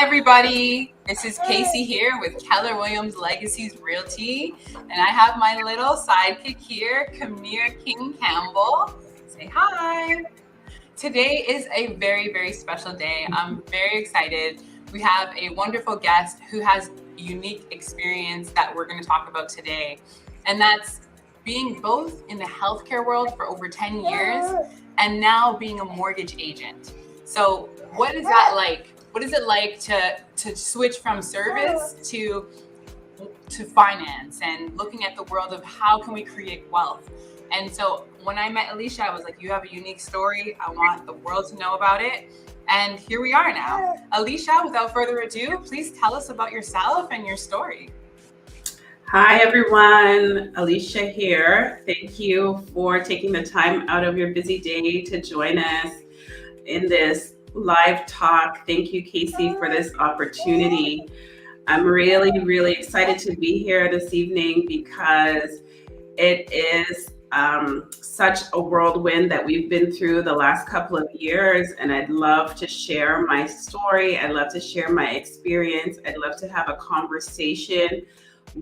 everybody. This is Casey here with Keller Williams Legacies Realty, and I have my little sidekick here, Kamir King Campbell. Say hi. Today is a very, very special day. I'm very excited. We have a wonderful guest who has a unique experience that we're going to talk about today, and that's being both in the healthcare world for over 10 years and now being a mortgage agent. So what is that like? What is it like to switch from service to finance and looking at the world of how can we create wealth? And so when I met Alisha, I was like, you have a unique story. I want the world to know about it. And here we are now. Alisha, without further ado, please tell us about yourself and your story. Hi, everyone. Alisha here. Thank you for taking the time out of your busy day to join us in this live talk. Thank you, Casey, for this opportunity. I'm really, really excited to be here this evening because it is such a whirlwind that we've been through the last couple of years, and I'd love to share my story. I'd love to share my experience. I'd love to have a conversation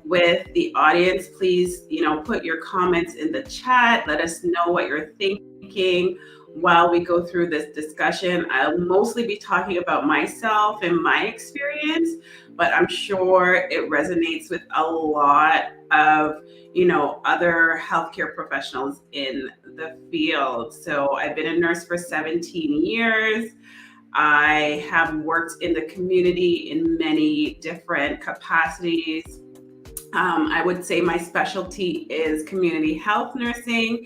with the audience. Please, put your comments in the chat. Let us know what you're thinking while we go through this discussion. I'll mostly be talking about myself and my experience, but I'm sure it resonates with a lot of, other healthcare professionals in the field. So I've been a nurse for 17 years. I have worked in the community in many different capacities. I would say my specialty is community health nursing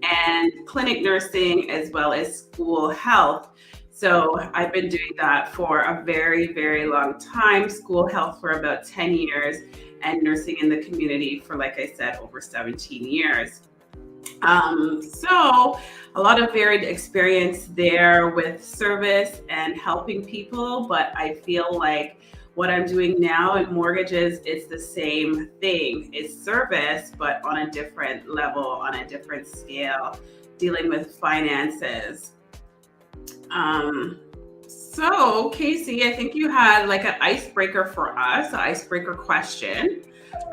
and clinic nursing, as well as school health. So I've been doing that for a very, very long time, school health for about 10 years, and nursing in the community for, like I said, over 17 years. So a lot of varied experience there with service and helping people, but I feel like what I'm doing now in mortgages is the same thing. It's service, but on a different level, on a different scale, dealing with finances. So Casey, I think you had like an icebreaker for us, an icebreaker question.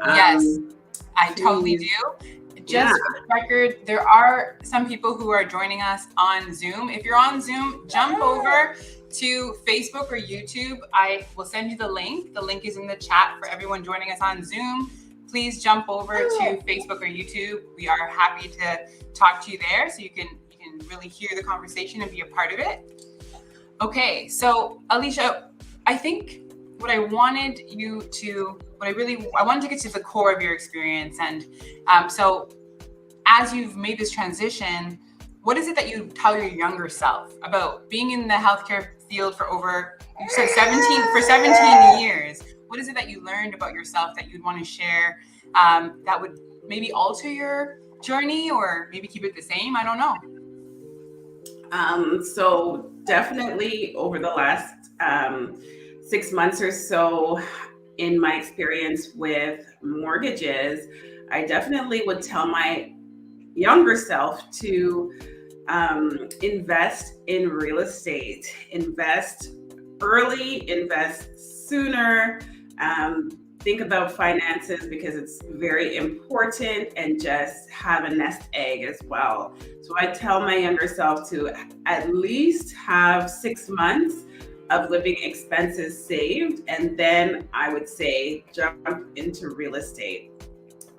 Yes, I totally do. Just for the record, there are some people who are joining us on Zoom. If you're on Zoom, jump over to Facebook or YouTube. I will send you the link. The link is in the chat for everyone joining us on Zoom. Please jump over to Facebook or YouTube. We are happy to talk to you there so you can really hear the conversation and be a part of it. Okay, so Alisha, I think what I wanted to get to the core of your experience. And so as you've made this transition, what is it that you tell your younger self about being in the healthcare field for you said 17 years? What is it that you learned about yourself that you'd want to share that would maybe alter your journey or maybe keep it the same? I don't know. So definitely over the last 6 months or so, in my experience with mortgages, I definitely would tell my younger self to invest in real estate, invest early, invest sooner, think about finances because it's very important, and just have a nest egg as well. So I tell my younger self to at least have 6 months of living expenses saved, and then I would say jump into real estate,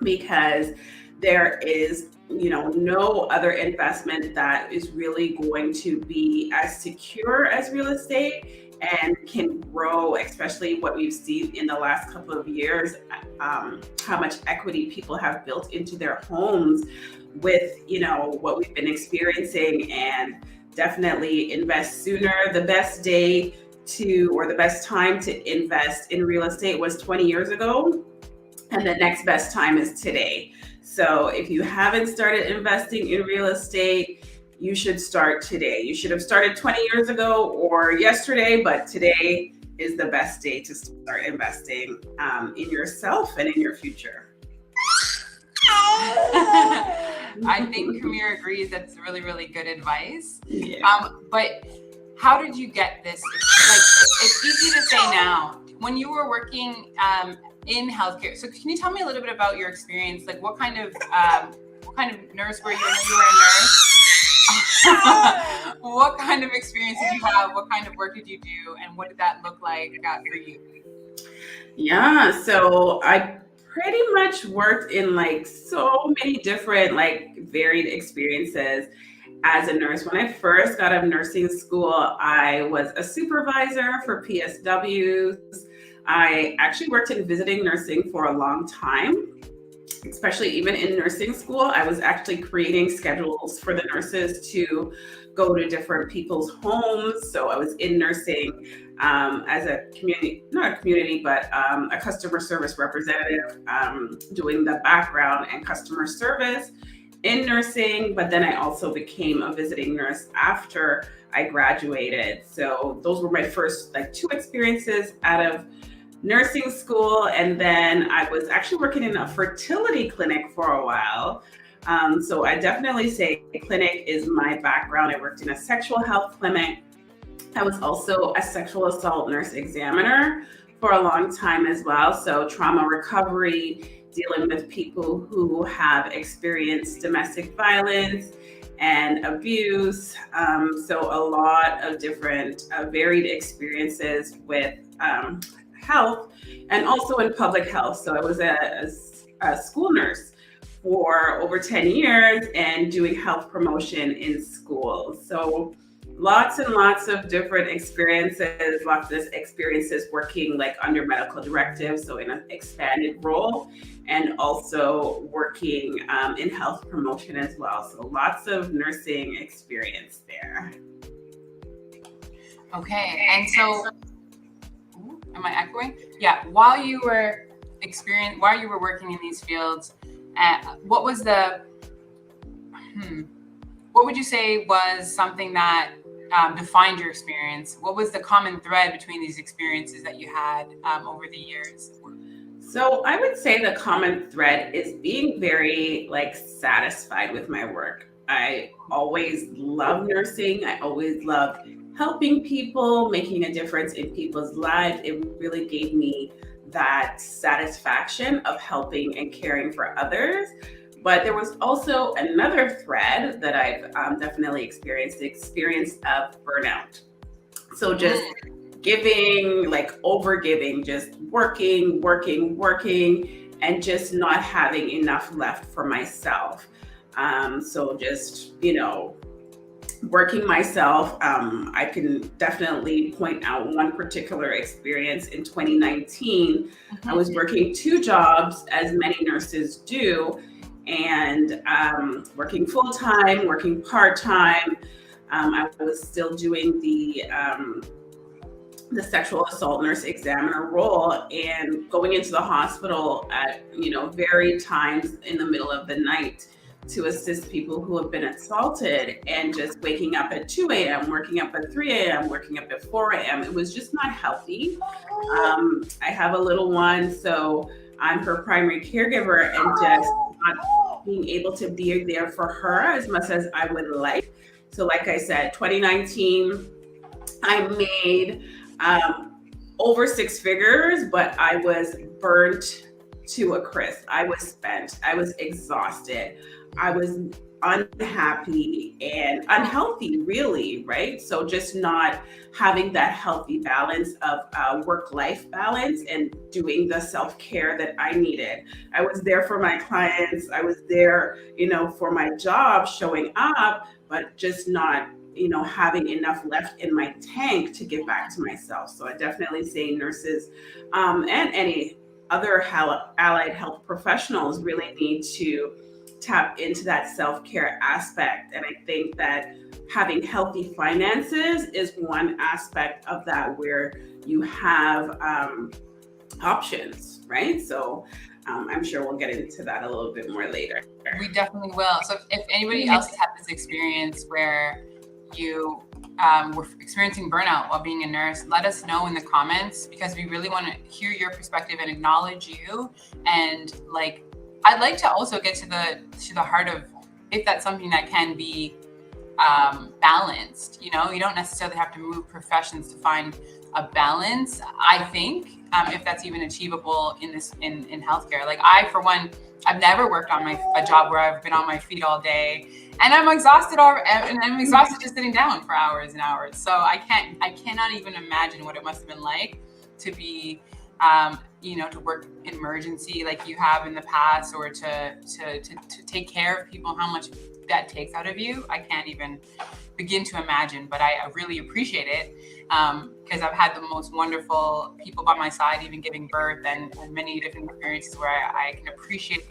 because there is no other investment that is really going to be as secure as real estate and can grow, especially what we've seen in the last couple of years, how much equity people have built into their homes with what we've been experiencing. And definitely invest sooner. The best time to invest in real estate was 20 years ago, and the next best time is today. So if you haven't started investing in real estate, you should start today. You should have started 20 years ago or yesterday, but today is the best day to start investing in yourself and in your future. I think Kamir agrees. That's really, really good advice. Yeah. But how did you get this? Like, it's easy to say now. When you were working in healthcare, so can you tell me a little bit about your experience? Like, what kind of nurse were you? I know you were a nurse. What kind of experience did you have? What kind of work did you do? And what did that look like for you? Yeah, so I pretty much worked in like so many different, like varied experiences as a nurse. When I first got out of nursing school, I was a supervisor for PSWs. I actually worked in visiting nursing for a long time, especially even in nursing school. I was actually creating schedules for the nurses to go to different people's homes. So I was in nursing as a community, not a community, but a customer service representative, doing the background and customer service in nursing. But then I also became a visiting nurse after I graduated. So those were my first like two experiences out of nursing school. And then I was actually working in a fertility clinic for a while. So I definitely say clinic is my background. I worked in a sexual health clinic. I was also a sexual assault nurse examiner for a long time as well. So trauma recovery, dealing with people who have experienced domestic violence and abuse. So a lot of different varied experiences with health and also in public health. So I was a school nurse for over 10 years and doing health promotion in schools. So lots and lots of different experiences, working like under medical directives, so in an expanded role, and also working in health promotion as well. So lots of nursing experience there. Okay, and so, am I echoing? Yeah, while you were working in these fields, what was what would you say was something that defined your experience? What was the common thread between these experiences that you had over the years? So I would say the common thread is being very like satisfied with my work. I always loved nursing. I always loved helping people, making a difference in people's lives. It really gave me that satisfaction of helping and caring for others. But there was also another thread that I've definitely experienced, the experience of burnout. So just giving, like over giving, just working, and just not having enough left for myself. So just, working myself. I can definitely point out one particular experience in 2019. I was working two jobs, as many nurses do, and working full-time, working part-time. I was still doing the sexual assault nurse examiner role and going into the hospital at varied times in the middle of the night to assist people who have been assaulted, and just waking up at 2 a.m., working up at 3 a.m., working up at 4 a.m. It was just not healthy. I have a little one, so I'm her primary caregiver, and just not being able to be there for her as much as I would like. So like I said, 2019, I made over six figures, but I was burnt to a crisp. I was spent. I was exhausted. I was unhappy and unhealthy, really, right? So just not having that healthy balance of work-life balance and doing the self-care that I needed. I was there for my clients. I was there, for my job, showing up, but just not having enough left in my tank to give back to myself. So I definitely say nurses and any other allied health professionals really need to tap into that self-care aspect. And I think that having healthy finances is one aspect of that, where you have options, right? So I'm sure we'll get into that a little bit more later. We definitely will. So if anybody else has had this experience where you were experiencing burnout while being a nurse, let us know in the comments, because we really want to hear your perspective and acknowledge you. And I'd like to also get to the heart of if that's something that can be balanced. You know, you don't necessarily have to move professions to find a balance. I think if that's even achievable in healthcare. Like for one, I've never worked on a job where I've been on my feet all day, and I'm exhausted just sitting down for hours and hours. So I cannot even imagine what it must have been like to be, to work in emergency like you have in the past, or to take care of people, how much that takes out of you. I can't even begin to imagine, but I really appreciate it because I've had the most wonderful people by my side, even giving birth, and many different experiences where I can appreciate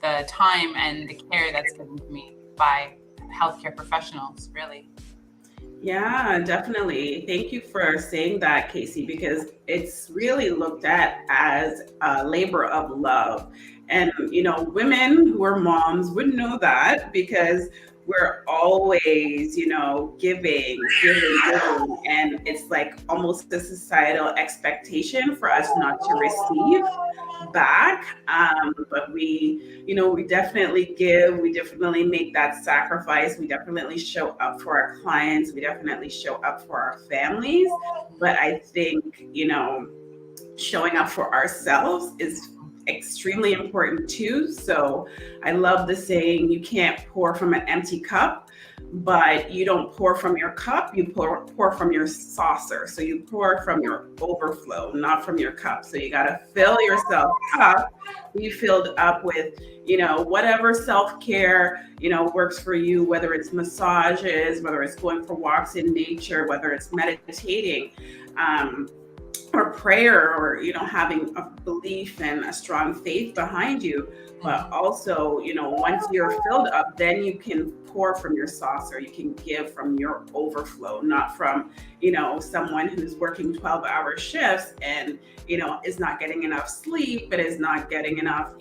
the time and the care that's given to me by healthcare professionals, really. Yeah, definitely. Thank you for saying that, Casey, because it's really looked at as a labor of love. And, women who are moms would know that because we're always, giving. And it's like almost a societal expectation for us not to receive back. But we definitely give, we definitely make that sacrifice. We definitely show up for our clients. We definitely show up for our families. But I think, showing up for ourselves is extremely important too. So I love the saying, you can't pour from an empty cup, but you don't pour from your cup, you pour from your saucer. So you pour from your overflow, not from your cup. So you got to fill yourself up. Be filled up with, whatever self-care, works for you, whether it's massages, whether it's going for walks in nature, whether it's meditating, or prayer, or having a belief and a strong faith behind you. But also, once you're filled up, then you can pour from your saucer. You can give from your overflow, not from someone who's working 12-hour shifts and is not getting enough sleep, but is not getting enough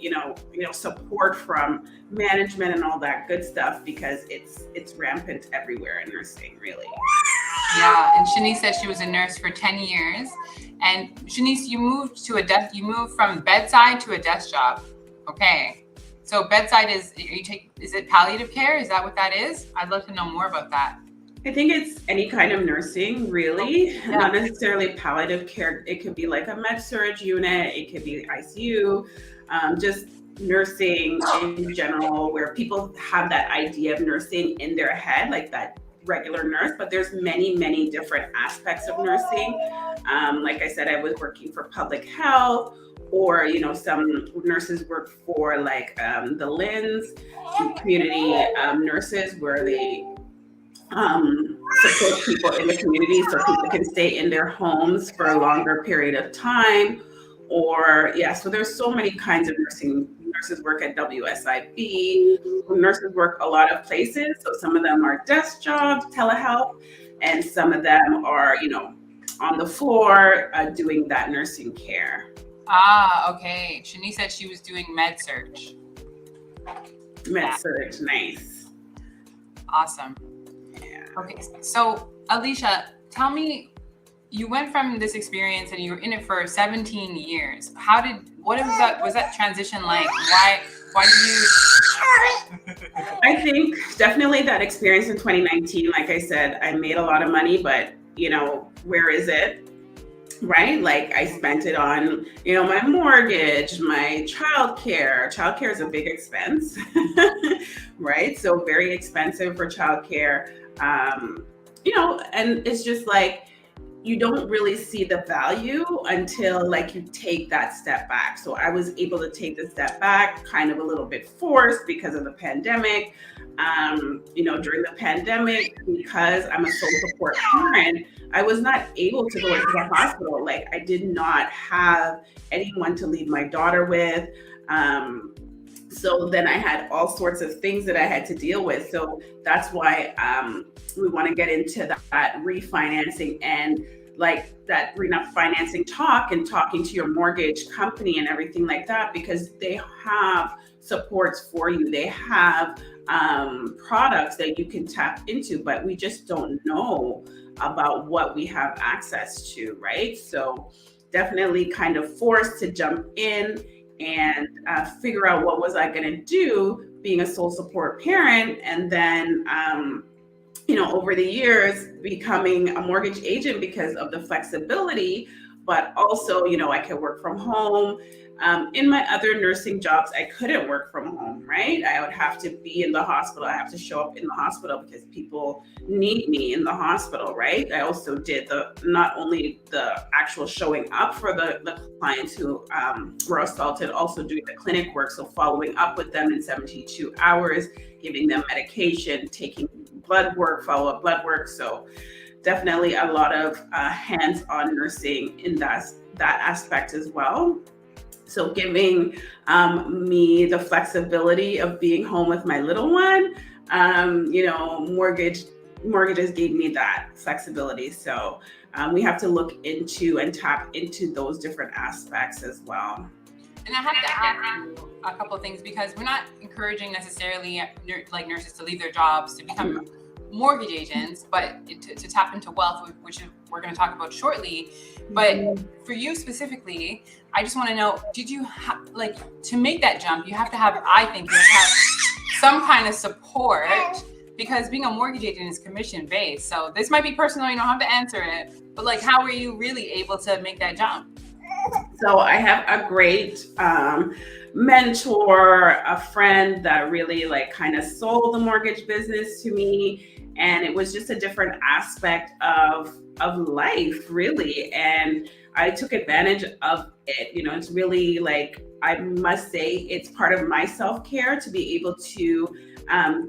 support from management and all that good stuff, because it's rampant everywhere in nursing, really. Yeah, and Shanice said she was a nurse for 10 years. And Shanice, you moved from bedside to a desk job. Okay. So bedside is it palliative care? Is that what that is? I'd love to know more about that. I think it's any kind of nursing, really, not necessarily palliative care. It could be like a med-surg unit. It could be ICU, just nursing in general, where people have that idea of nursing in their head, like that regular nurse, but there's many, many different aspects of nursing. Like I said, I was working for public health, or some nurses work for like the LINs, community nurses, where they support people in the community so people can stay in their homes for a longer period of time. Or so there's so many kinds of nursing. Nurses work at WSIB. Nurses work a lot of places. So some of them are desk jobs, telehealth, and some of them are, on the floor doing that nursing care. Okay. Shanice said she was doing med-surg. Med-surg, nice. Awesome. Yeah. Okay. So Alisha, tell me, you went from this experience and you were in it for 17 years. What was that transition like? Why did you? I think definitely that experience in 2019, like I said, I made a lot of money, but where is it? Right? Like I spent it on, my mortgage, my childcare. Childcare is a big expense, right? So very expensive for childcare. And it's just like, you don't really see the value until like you take that step back. So I was able to take the step back, kind of a little bit forced because of the pandemic. During the pandemic, because I'm a sole support parent, I was not able to go into the hospital. Like I did not have anyone to leave my daughter with. So then I had all sorts of things that I had to deal with. So that's why we want to get into that refinancing and like that refinancing talk and talking to your mortgage company and everything like that, because they have supports for you. They have products that you can tap into, but we just don't know about what we have access to, right? So definitely kind of forced to jump in and figure out what was I going to do being a sole support parent. And then over the years becoming a mortgage agent because of the flexibility, but also, I could work from home. In my other nursing jobs, I couldn't work from home, right? I would have to be in the hospital. I have to show up in the hospital because people need me in the hospital, right? I also did not only the actual showing up for the clients who were assaulted, also doing the clinic work. So following up with them in 72 hours, giving them medication, taking blood work, follow up blood work. So definitely a lot of hands-on nursing in that aspect as well. So giving me the flexibility of being home with my little one, mortgages gave me that flexibility. So we have to look into and tap into those different aspects as well. And I have to ask you a couple of things, because we're not encouraging necessarily like nurses to leave their jobs to become mortgage agents, but to tap into wealth, which we're going to talk about shortly. But for you specifically, I just want to know, did you to make that jump, you have to have, I think, you have to have some kind of support, because being a mortgage agent is commission based. So this might be personal, you don't have to answer it, but how were you really able to make that jump? So I have a great mentor, a friend that really kind of sold the mortgage business to me. And it was just a different aspect of life, really. And I took advantage of it. It's really I must say, it's part of my self-care to be able to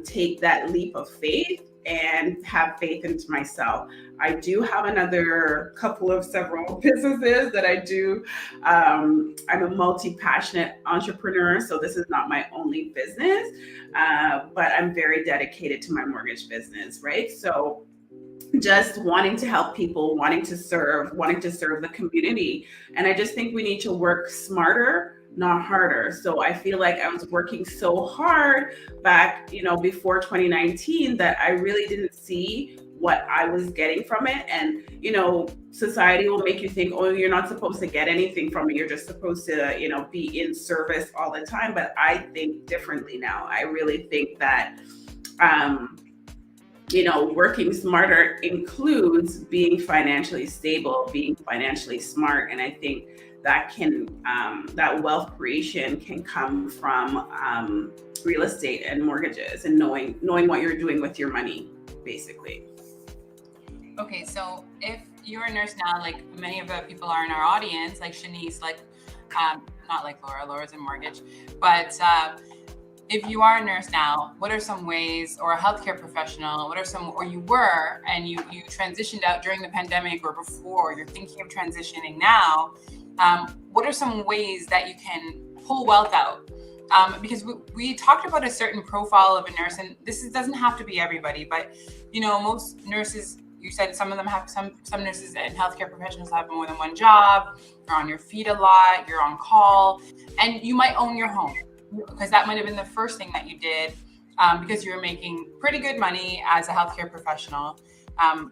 take that leap of faith and have faith into myself. I do have another several businesses that I do. I'm a multi-passionate entrepreneur, so this is not my only business, but I'm very dedicated to my mortgage business, right? So just wanting to help people, wanting to serve the community. And I just think we need to work smarter, not harder. So I feel like I was working so hard back, before 2019, that I really didn't see what I was getting from it. And, society will make you think, oh, you're not supposed to get anything from it. You're just supposed to, be in service all the time. But I think differently now. I really think that, working smarter includes being financially stable, being financially smart. And I think that that wealth creation can come from real estate and mortgages, and knowing what you're doing with your money, basically. Okay, so if you're a nurse now, like many of the people are in our audience, like Shanice, not like Laura's in mortgage, but if you are a nurse now, what are some ways, or a healthcare professional, or you were, and you transitioned out during the pandemic or before, you're thinking of transitioning now, what are some ways that you can pull wealth out? Because we talked about a certain profile of a nurse, and doesn't have to be everybody, but most nurses, you said some of them have some nurses and healthcare professionals have more than one job. You're on your feet a lot, you're on call, and you might own your home, because that might have been the first thing that you did, because you were making pretty good money as a healthcare professional.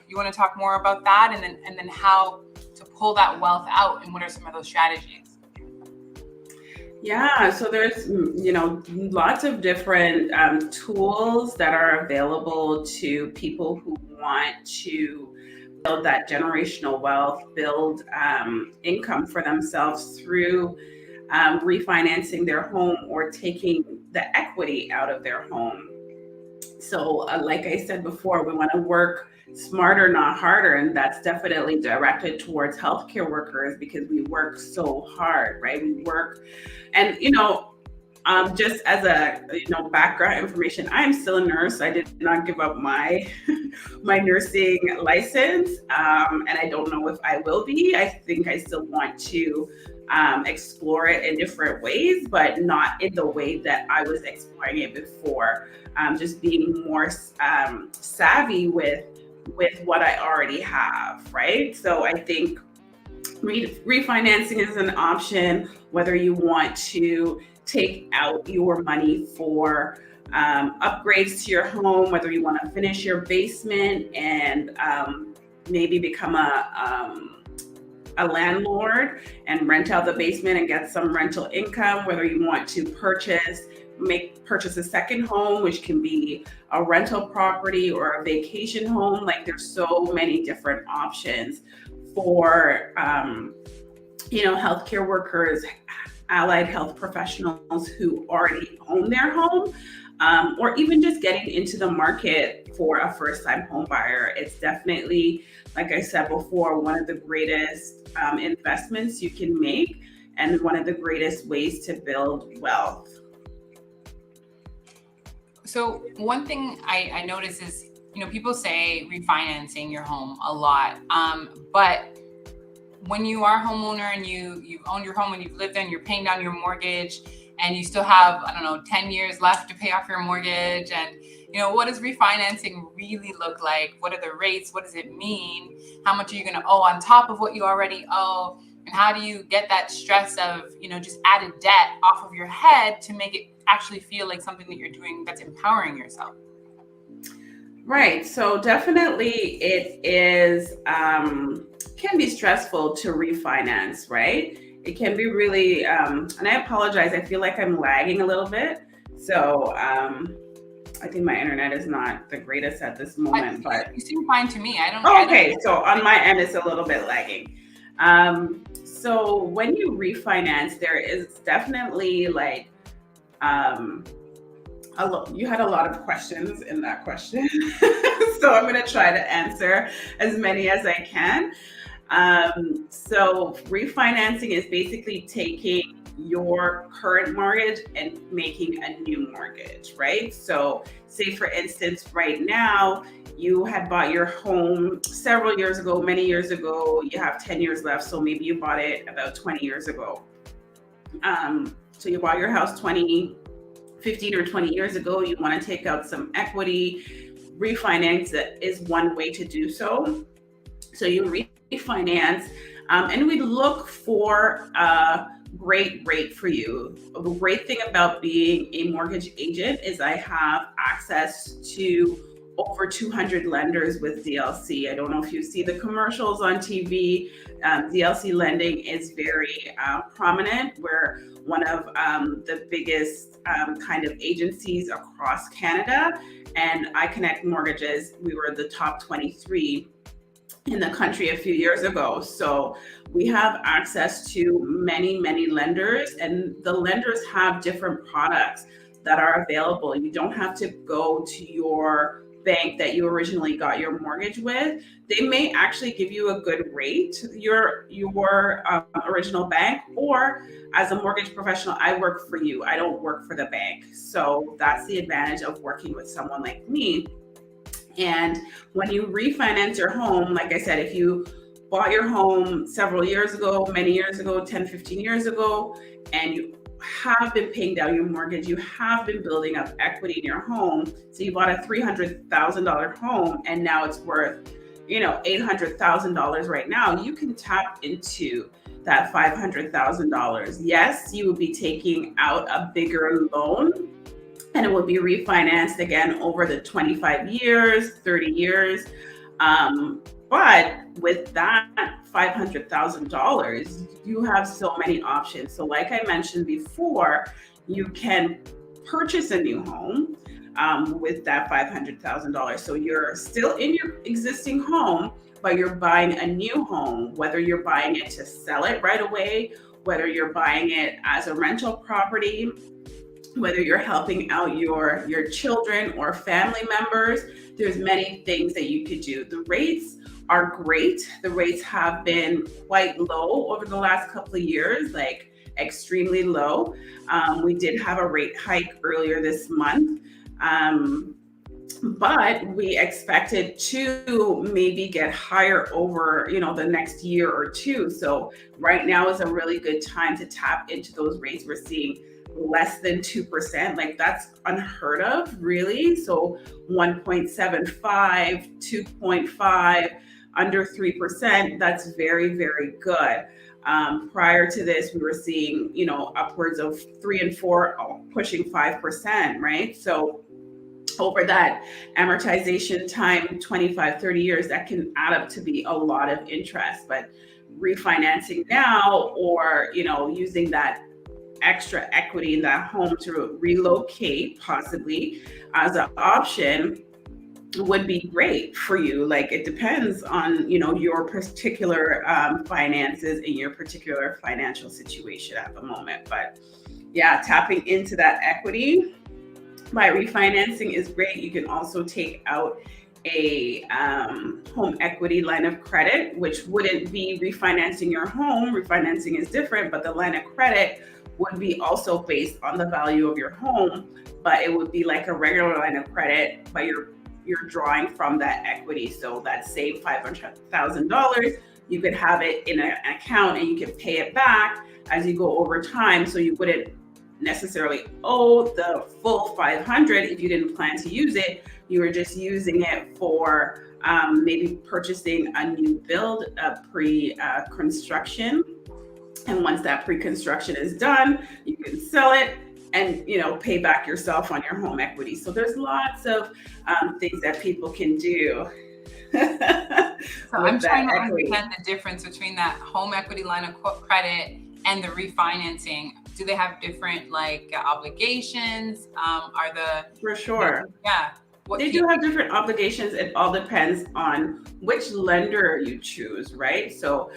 You want to talk more about that, and then how to pull that wealth out, and what are some of those strategies? Yeah, so there's lots of different tools that are available to people who want to build that generational wealth, build income for themselves through refinancing their home or taking the equity out of their home. So like I said before, we want to work smarter, not harder. And that's definitely directed towards healthcare workers, because we work so hard, right? We work, and just as a background information, I'm still a nurse. I did not give up my my nursing license, and I don't know if I will be. I think I still want to explore it in different ways, but not in the way that I was exploring it before. Just being more savvy with what I already have, right? So I think refinancing is an option, whether you want to take out your money for upgrades to your home, whether you want to finish your basement and maybe become a landlord and rent out the basement and get some rental income, whether you want to purchase purchase a second home, which can be a rental property or a vacation home. Like there's so many different options for healthcare workers, allied health professionals who already own their home, or even just getting into the market for a first-time home buyer. It's definitely, like I said before, one of the greatest investments you can make and one of the greatest ways to build wealth. So one thing I notice is, people say refinancing your home a lot, but when you are a homeowner and you've owned your home and you've lived there and you're paying down your mortgage and you still have, 10 years left to pay off your mortgage, and what does refinancing really look like? What are the rates? What does it mean? How much are you going to owe on top of what you already owe? And how do you get that stress of, just added debt off of your head to make it actually feel like something that you're doing that's empowering yourself? Right. So definitely it is, can be stressful to refinance, right? It can be really, and I apologize, I feel like I'm lagging a little bit. So I think my internet is not the greatest at this moment, but you seem fine to me. Okay. So on my end, it's a little bit lagging. So when you refinance, there is definitely like, you had a lot of questions in that question. So I'm going to try to answer as many as I can. So refinancing is basically taking your current mortgage and making a new mortgage, right? So say for instance, right now, you had bought your home several years ago, many years ago, you have 10 years left. So maybe you bought it about 20 years ago. So you bought your house 15 or 20 years ago, you want to take out some equity. Refinance is one way to do so. So you refinance, and we look for a great rate for you. The great thing about being a mortgage agent is I have access to over 200 lenders with DLC. I don't know if you see the commercials on TV. DLC lending is very prominent. We're one of the biggest kind of agencies across Canada, and I Connect Mortgages, we were the top 23 in the country a few years ago. So we have access to many, many lenders, and the lenders have different products that are available. You don't have to go to your bank that you originally got your mortgage with. They may actually give you a good rate, your original bank, or as a mortgage professional, I work for you. I don't work for the bank. So that's the advantage of working with someone like me. And when you refinance your home, like I said, if you bought your home several years ago, many years ago, 10, 15 years ago, and you have been paying down your mortgage, you have been building up equity in your home. So you bought a $300,000 home and now it's worth, $800,000 right now. You can tap into that $500,000. Yes, you will be taking out a bigger loan, and it will be refinanced again over the 25 years, 30 years. But with that $500,000, you have so many options. So like I mentioned before, you can purchase a new home with that $500,000. So you're still in your existing home, but you're buying a new home, whether you're buying it to sell it right away, whether you're buying it as a rental property, whether you're helping out your children or family members. There's many things that you could do. The rates are great. The rates have been quite low over the last couple of years, like extremely low. We did have a rate hike earlier this month, but we expect it to maybe get higher over, the next year or two. So right now is a really good time to tap into those rates. We're seeing less than 2%. Like that's unheard of, really. So 1.75, 2.5, under 3%, that's very, very good. Prior to this, we were seeing, upwards of 3 and 4, pushing 5%, right? So over that amortization time, 25, 30 years, that can add up to be a lot of interest. But refinancing now, or, using that extra equity in that home to relocate possibly as an option would be great for you. Like it depends on, your particular finances and your particular financial situation at the moment. But yeah, tapping into that equity by refinancing is great. You can also take out a home equity line of credit, which wouldn't be refinancing your home. Refinancing is different, but the line of credit would be also based on the value of your home, but it would be like a regular line of credit, but you're drawing from that equity. So that same $500,000, you could have it in an account and you can pay it back as you go over time. So you wouldn't necessarily owe the full 500 if you didn't plan to use it. You were just using it for maybe purchasing a new build, a pre-construction. And once that pre-construction is done, you can sell it and pay back yourself on your home equity. So there's lots of things that people can do. So I'm trying to understand the difference between that home equity line of credit and the refinancing. Do they have different obligations? For sure. Yeah. They do have different obligations. It all depends on which lender you choose, right? So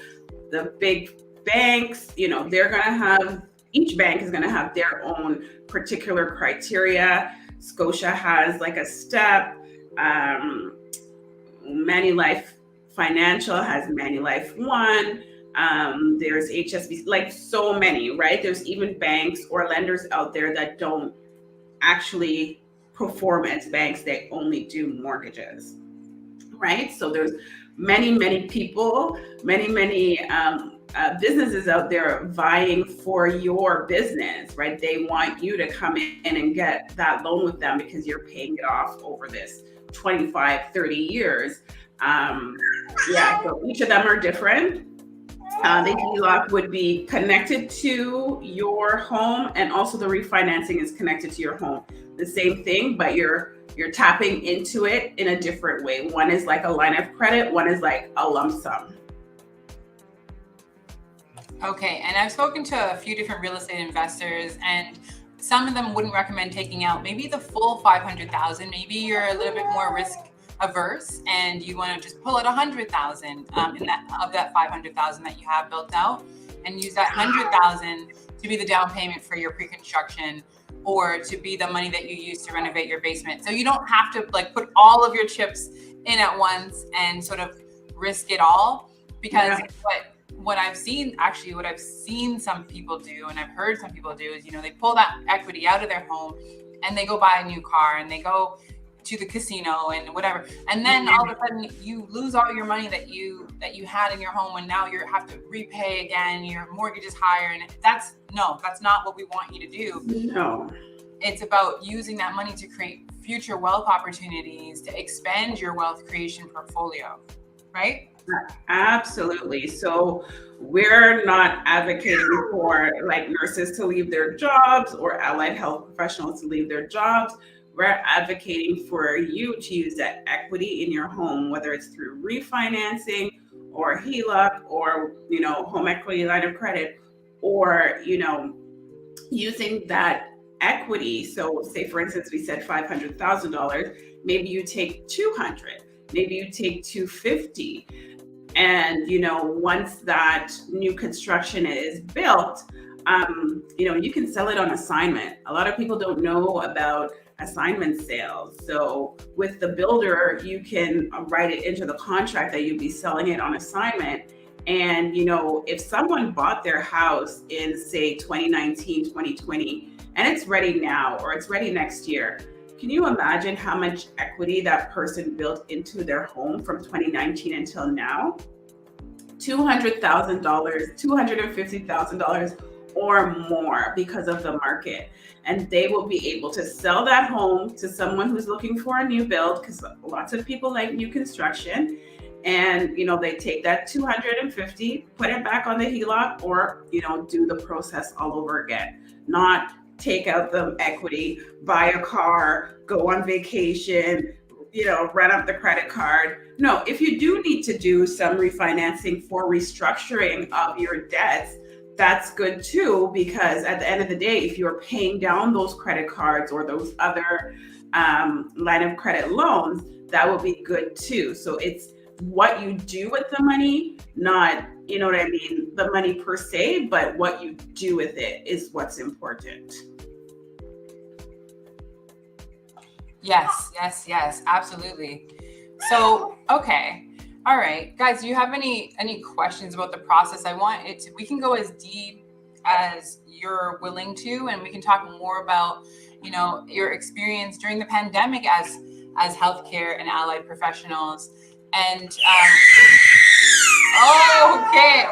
the big banks, they're going to have, each bank is going to have their own particular criteria. Scotia has like a step. Manulife Financial has Manulife One. There's HSBC, like so many, right? There's even banks or lenders out there that don't actually perform as banks. They only do mortgages, right? So there's many people, many businesses out there vying for your business, right? They want you to come in and get that loan with them because you're paying it off over this 25, 30 years. So each of them are different. The HELOC would be connected to your home, and also the refinancing is connected to your home. The same thing, but you're tapping into it in a different way. One is like a line of credit, one is like a lump sum. Okay, and I've spoken to a few different real estate investors, and some of them wouldn't recommend taking out maybe the full 500,000. Maybe you're a little bit more risk averse and you want to just pull out 100,000 of that 500,000 that you have built out, and use that 100,000 to be the down payment for your pre-construction, or to be the money that you use to renovate your basement. So you don't have to put all of your chips in at once and sort of risk it all, because what I've seen some people do, and I've heard some people do, is they pull that equity out of their home and they go buy a new car and they go to the casino and whatever, and then all of a sudden you lose all your money that you had in your home, and now you have to repay again. Your mortgage is higher, and that's not what we want you to do. No, it's about using that money to create future wealth opportunities, to expand your wealth creation portfolio, right? Absolutely. So we're not advocating for nurses to leave their jobs or allied health professionals to leave their jobs. We're advocating for you to use that equity in your home, whether it's through refinancing or HELOC or, home equity line of credit, or, using that equity. So say, for instance, we said $500,000, maybe you take 200, maybe you take 250. And, once that new construction is built, you can sell it on assignment. A lot of people don't know about assignment sales. So with the builder, you can write it into the contract that you'll be selling it on assignment. And, if someone bought their house in, say, 2019, 2020, and it's ready now, or it's ready next year, can you imagine how much equity that person built into their home from 2019 until now? $200,000, $250,000 or more, because of the market. And they will be able to sell that home to someone who's looking for a new build, because lots of people like new construction. And, they take that 250, put it back on the HELOC, or, do the process all over again. Not take out the equity, buy a car, go on vacation, run up the credit card. No, if you do need to do some refinancing for restructuring of your debts, that's good too, because at the end of the day, if you're paying down those credit cards or those other line of credit loans, that will be good too. So it's what you do with the money, not, you know what I mean, the money per se, but what you do with it is what's important. Yes, absolutely. So, okay. All right, guys, do you have any questions about the process? I want it to, we can go as deep as you're willing to, and we can talk more about, you know, your experience during the pandemic as healthcare and allied professionals. And okay,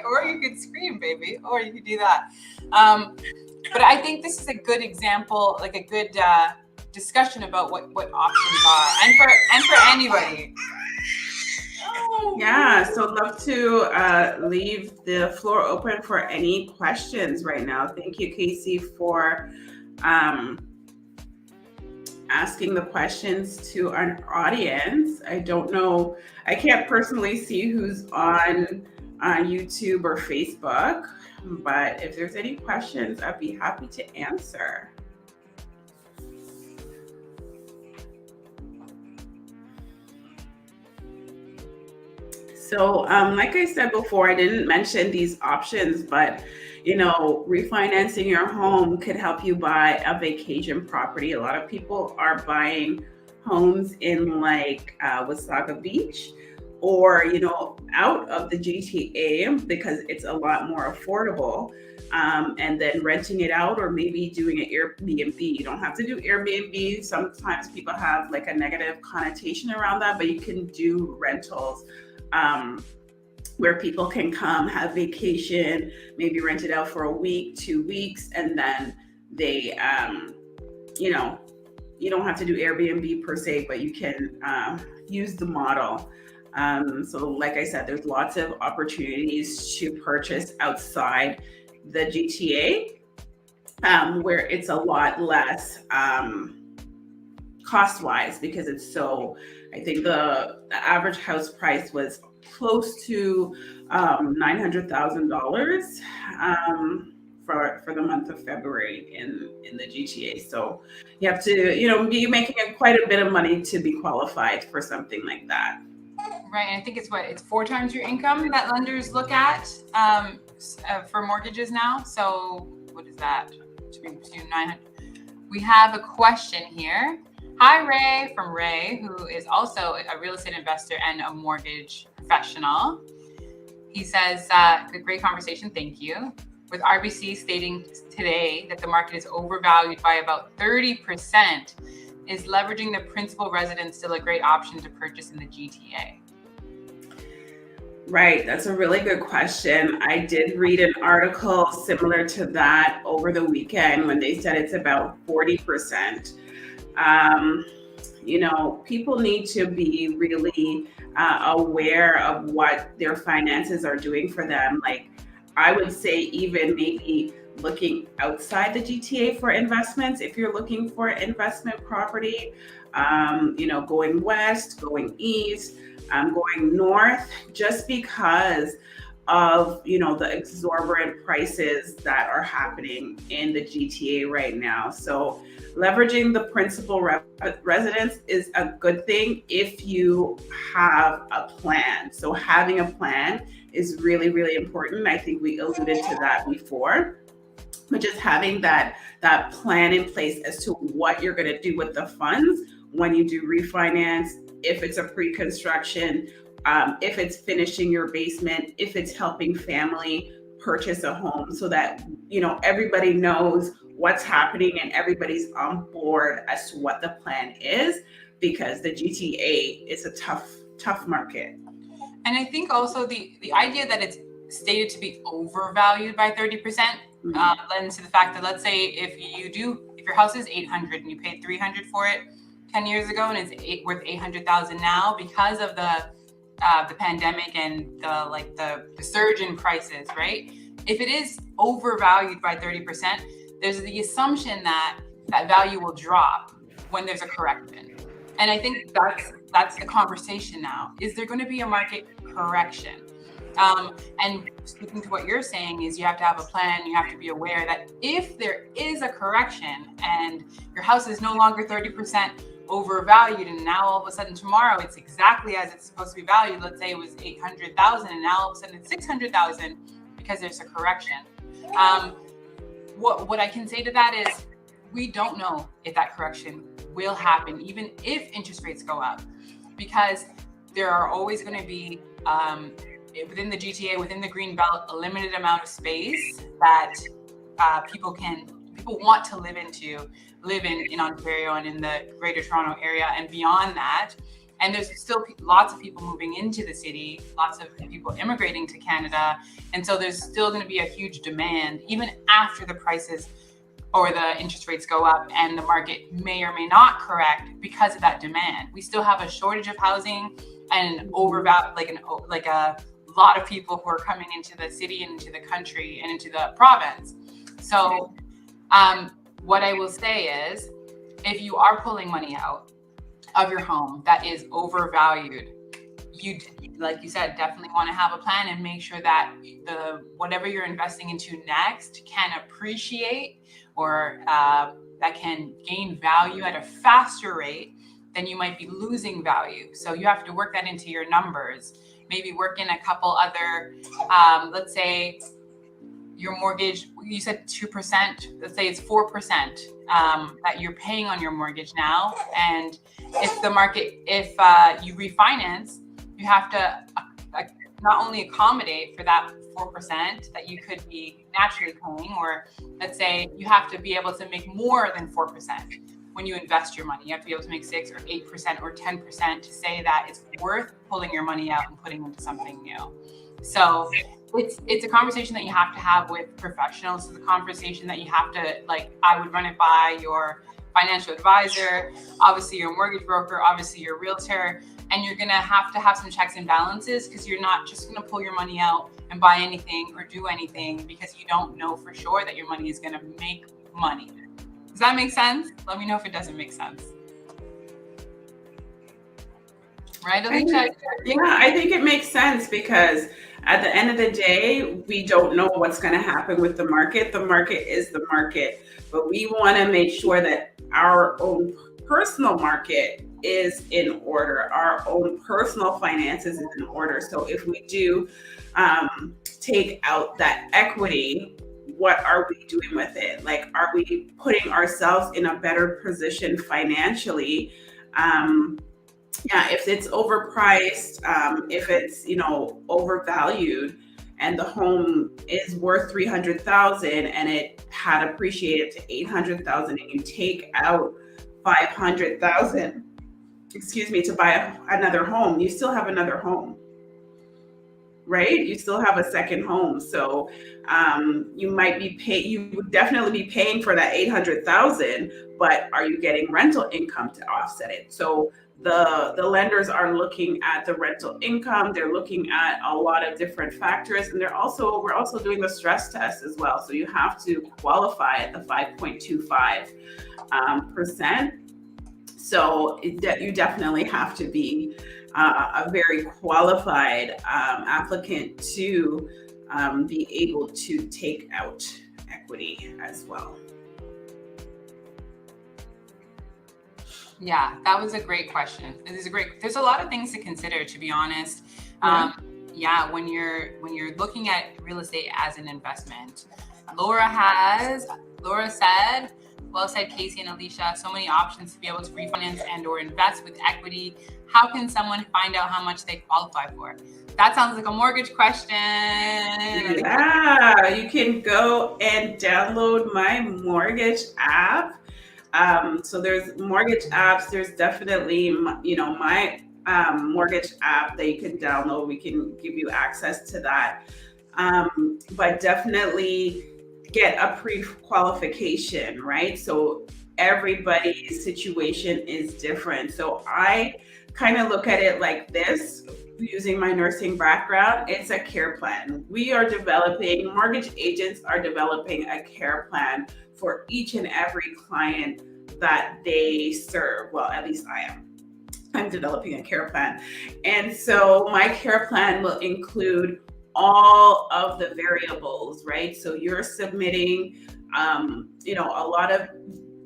or you could scream, baby, or you could do that. But I think this is a good example, like a good discussion about what options are, and for anybody. Yeah, so love to leave the floor open for any questions right now. Thank you, Casey, for asking the questions to our audience. I don't know, I can't personally see who's on YouTube or Facebook, but if there's any questions, I'd be happy to answer. So, like I said before, I didn't mention these options, but you know, refinancing your home could help you buy a vacation property. A lot of people are buying homes in like Wasaga Beach, or you know, out of the GTA because it's a lot more affordable. And then renting it out, or maybe doing an Airbnb. You don't have to do Airbnb. Sometimes people have like a negative connotation around that, but you can do rentals where people can come, have vacation, maybe rent it out for a week, 2 weeks, and then they, you know, you don't have to do Airbnb per se, but you can use the model. So like I said, there's lots of opportunities to purchase outside the GTA, where it's a lot less cost-wise, because it's so, I think the average house price was close to $900,000 for the month of February in the GTA. So you have to, you know, be making quite a bit of money to be qualified for something like that. Right, and I think it's 4 times your income that lenders look at for mortgages now. So what is that? Between 900. We have a question here. Hi, Ray, from Ray, who is also a real estate investor and a mortgage professional. He says, great conversation, thank you. With RBC stating today that the market is overvalued by about 30%, is leveraging the principal residence still a great option to purchase in the GTA? Right, that's a really good question. I did read an article similar to that over the weekend when they said it's about 40%. You know, people need to be really aware of what their finances are doing for them. Like, I would say even maybe looking outside the GTA for investments. If you're looking for investment property, you know, going west, going east, going north, just because of, you know, the exorbitant prices that are happening in the GTA right now. So leveraging the principal residence is a good thing if you have a plan. So having a plan is really, really important. I think we alluded to that before, but just having that plan in place as to what you're going to do with the funds when you do refinance, if it's a pre-construction, if it's finishing your basement, if it's helping family purchase a home, so that, you know, everybody knows what's happening and everybody's on board as to what the plan is, because the GTA is a tough market. And I think also the idea that it's stated to be overvalued by 30% lends to the fact that, let's say if your house is 800 and you paid 300 for it 10 years ago and it's worth 800,000 now because of the pandemic and the surge in prices, right? If it is overvalued by 30%, there's the assumption that value will drop when there's a correction. And I think that's the conversation now. Is there going to be a market correction? And speaking to what you're saying is you have to have a plan. You have to be aware that if there is a correction and your house is no longer 30% overvalued, and now all of a sudden tomorrow it's exactly as it's supposed to be valued. Let's say it was 800,000 and now all of a sudden it's 600,000 because there's a correction. What I can say to that is we don't know if that correction will happen, even if interest rates go up, because there are always going to be within the GTA, within the green belt, a limited amount of space that people want to live in Ontario and in the Greater Toronto area and beyond that. And there's still lots of people moving into the city, lots of people immigrating to Canada. And so there's still going to be a huge demand, even after the prices or the interest rates go up and the market may or may not correct because of that demand. We still have a shortage of housing and like a lot of people who are coming into the city and into the country and into the province. So what I will say is, if you are pulling money out of your home that is overvalued, you, like you said, definitely want to have a plan and make sure that whatever you're investing into next can appreciate or that can gain value at a faster rate than you might be losing value. So you have to work that into your numbers. Maybe work in a couple other, let's say your mortgage, you said 2%, let's say it's 4% that you're paying on your mortgage now. And if you refinance, you have to not only accommodate for that 4% that you could be naturally paying, or let's say you have to be able to make more than 4% when you invest your money. You have to be able to make 6 or 8% or 10% to say that it's worth pulling your money out and putting into something new. So it's a conversation that you have to have with professionals. It's a conversation that you have to, I would run it by your financial advisor, obviously your mortgage broker, obviously your realtor, and you're gonna have to have some checks and balances, because you're not just gonna pull your money out and buy anything or do anything because you don't know for sure that your money is gonna make money. Does that make sense? Let me know if it doesn't make sense. Right, Alisha? Yeah, I think it makes sense, because at the end of the day, we don't know what's going to happen with the market. The market is the market, but we want to make sure that our own personal market is in order. Our own personal finances is in order. So if we do take out that equity, what are we doing with it? Are we putting ourselves in a better position financially? If it's overpriced, if it's overvalued, and the home is worth 300,000 and it had appreciated to 800,000, and you take out 500,000, to buy another home, you still have another home, right? You still have a second home. So you would definitely be paying for that 800,000, but are you getting rental income to offset it? So the lenders are looking at the rental income. They're looking at a lot of different factors, and we're also doing the stress test as well. So you have to qualify at the 5.25%. So you definitely have to be a very qualified applicant to be able to take out equity as well. Yeah, that was a great question. There's a lot of things to consider, to be honest. When you're looking at real estate as an investment. Laura said, well said, Casey and Alisha, so many options to be able to refinance and or invest with equity. How can someone find out how much they qualify for? That sounds like a mortgage question. Yeah, you can go and download my mortgage app. So there's mortgage apps. There's definitely, my mortgage app that you can download. We can give you access to that. But definitely get a pre-qualification, right? So everybody's situation is different. So I kind of look at it like this, using my nursing background. It's a care plan. Mortgage agents are developing a care plan for each and every client that they serve. Well, at least I am. I'm developing a care plan. And so my care plan will include all of the variables, right? So you're submitting, a lot of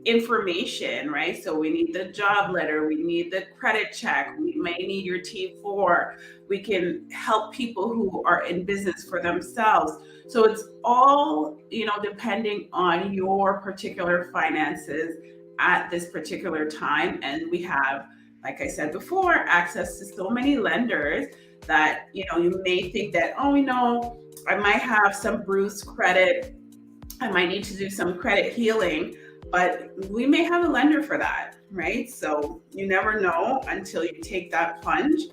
information, right? So we need the job letter, we need the credit check, we may need your T4. We can help people who are in business for themselves. So it's all, depending on your particular finances at this particular time. And we have, like I said before, access to so many lenders that, you may think that, oh, I might have some bruised credit. I might need to do some credit healing, but we may have a lender for that, right? So you never know until you take that plunge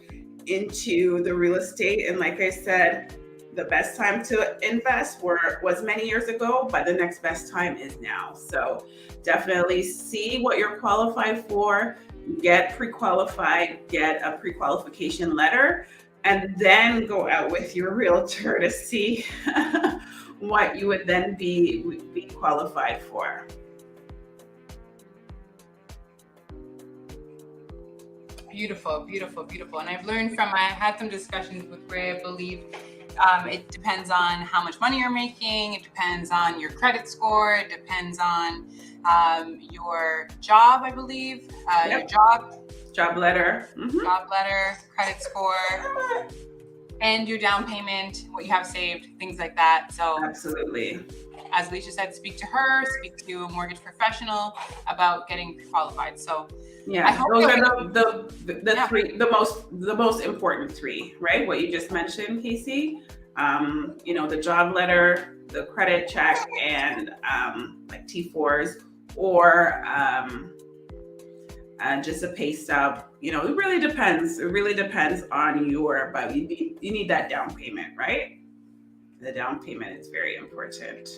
into the real estate. And like I said, the best time to invest was many years ago, but the next best time is now. So definitely see what you're qualified for, get pre-qualified, get a pre-qualification letter, and then go out with your realtor to see what you would then be qualified for. Beautiful, beautiful, beautiful. And I had some discussions with Ray, I believe. It depends on how much money you're making. It depends on your credit score. It depends on your job, I believe. Yep. Your job letter, job letter, credit score, and your down payment, what you have saved, things like that. So absolutely, as Alisha said, speak to her, speak to a mortgage professional about getting qualified. So yeah, those are the most important three, right? What you just mentioned, Casey. The job letter, the credit check, and like T4s, or just a pay stub. It really depends. It really depends on but you need that down payment, right? The down payment is very important.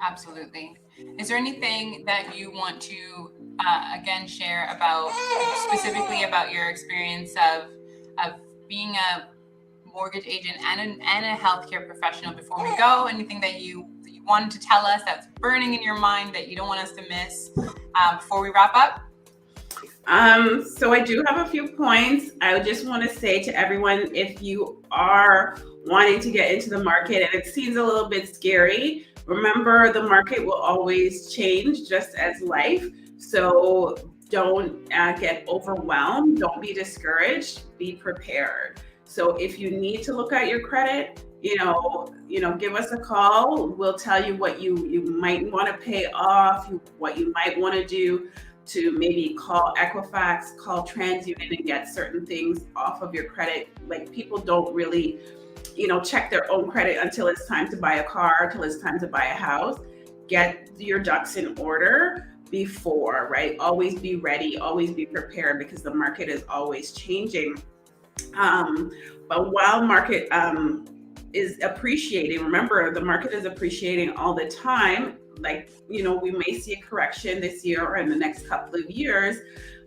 Absolutely. Is there anything that you want to again share specifically about your experience of being a mortgage agent and a healthcare professional before we go? Anything that you wanted to tell us that's burning in your mind that you don't want us to miss before we wrap up? So I do have a few points. I just want to say to everyone, if you are wanting to get into the market and it seems a little bit scary, remember the market will always change, just as life. So don't get overwhelmed. Don't be discouraged. Be prepared. So if you need to look at your credit, give us a call. We'll tell you what you might want to pay off, what you might want to do to maybe call Equifax, call TransUnion, and get certain things off of your credit. Like, people don't really, check their own credit until it's time to buy a car, till it's time to buy a house. Get your ducks in order before, right? Always be ready, always be prepared, because the market is always changing. But while market is appreciating, remember the market is appreciating all the time. Like, we may see a correction this year or in the next couple of years,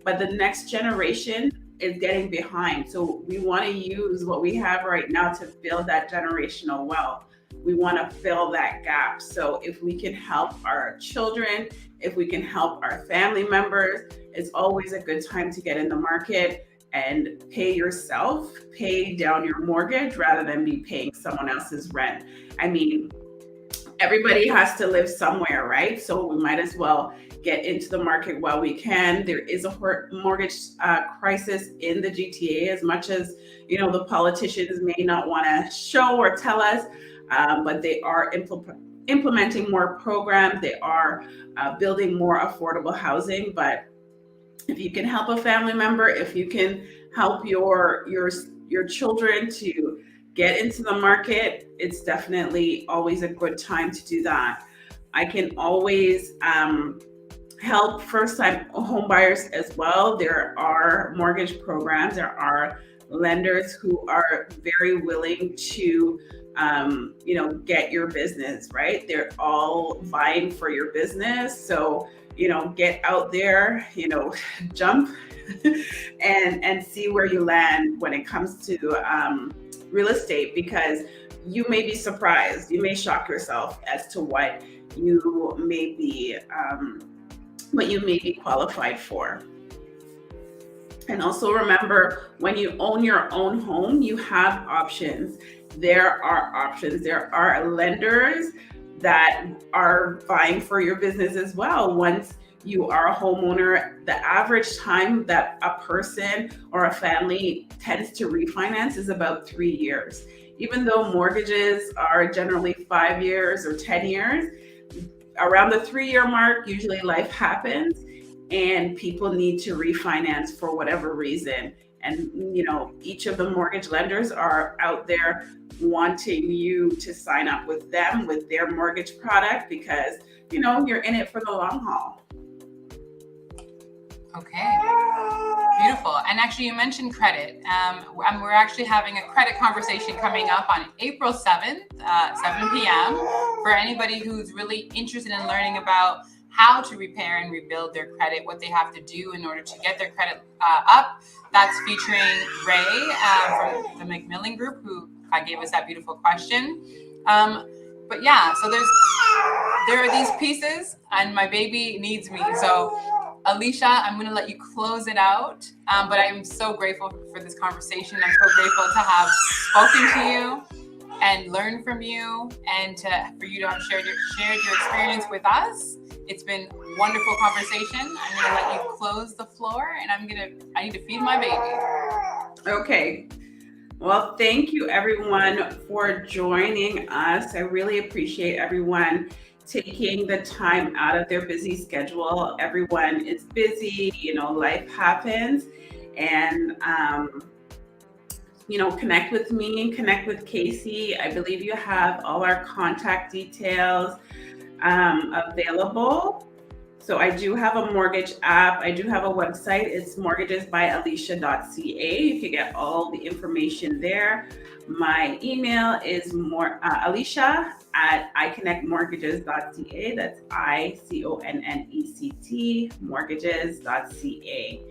but the next generation is getting behind. So we want to use what we have right now to build that generational wealth. We want to fill that gap. So if we can help our children, if we can help our family members, it's always a good time to get in the market and pay down your mortgage rather than be paying someone else's rent. I mean, everybody has to live somewhere, right? So we might as well get into the market while we can. There is a mortgage crisis in the GTA, as much as, the politicians may not want to show or tell us, but they are implementing more programs. They are building more affordable housing. But if you can help a family member, if you can help your children to get into the market, it's definitely always a good time to do that. I can always help first-time home buyers as well. There are mortgage programs. There are lenders who are very willing to, get your business, right? They're all vying for your business. So, get out there, jump and see where you land when it comes to real estate, because you may be surprised. You may shock yourself as to what you may be qualified for. And also remember, when you own your own home, you have options. There are options. There are lenders that are vying for your business as well. Once you are a homeowner, the average time that a person or a family tends to refinance is about 3 years. Even though mortgages are generally 5 years or 10 years, around the 3 year mark, usually life happens and people need to refinance for whatever reason. And, each of the mortgage lenders are out there wanting you to sign up with them with their mortgage product because, you're in it for the long haul. Okay. Beautiful. And actually, you mentioned credit. We're actually having a credit conversation coming up on April 7th, 7 p.m. for anybody who's really interested in learning about how to repair and rebuild their credit, what they have to do in order to get their credit up. That's featuring Ray from the McMillan Group, who gave us that beautiful question. But yeah, so there are these pieces, and my baby needs me. So Alisha, I'm going to let you close it out. But I'm so grateful for this conversation. I'm so grateful to have spoken to you and learned from you, and for you to have shared your experience with us. It's been a wonderful conversation. I'm going to let you close the floor, and I need to feed my baby. Okay. Well, thank you everyone for joining us. I really appreciate everyone taking the time out of their busy schedule. Everyone is busy, life happens. And, connect with me, connect with Casey. I believe you have all our contact details available. So I do have a mortgage app. I do have a website. It's mortgagesbyalisha.ca. You can get all the information there. My email is Alisha at iconnectmortgages.ca. That's ICONNECT mortgages.ca.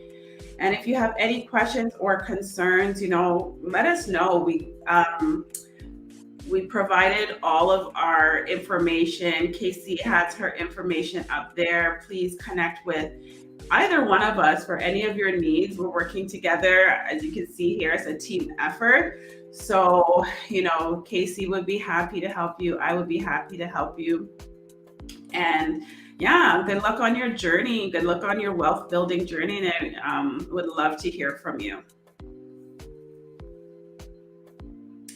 And if you have any questions or concerns, let us know. We provided all of our information. Casey has her information up there. Please connect with either one of us for any of your needs. We're working together. As you can see here, it's a team effort. So, Casey would be happy to help you. I would be happy to help you. And yeah, good luck on your journey. Good luck on your wealth building journey. And would love to hear from you.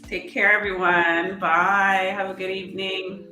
Take care, everyone. Bye. Have a good evening.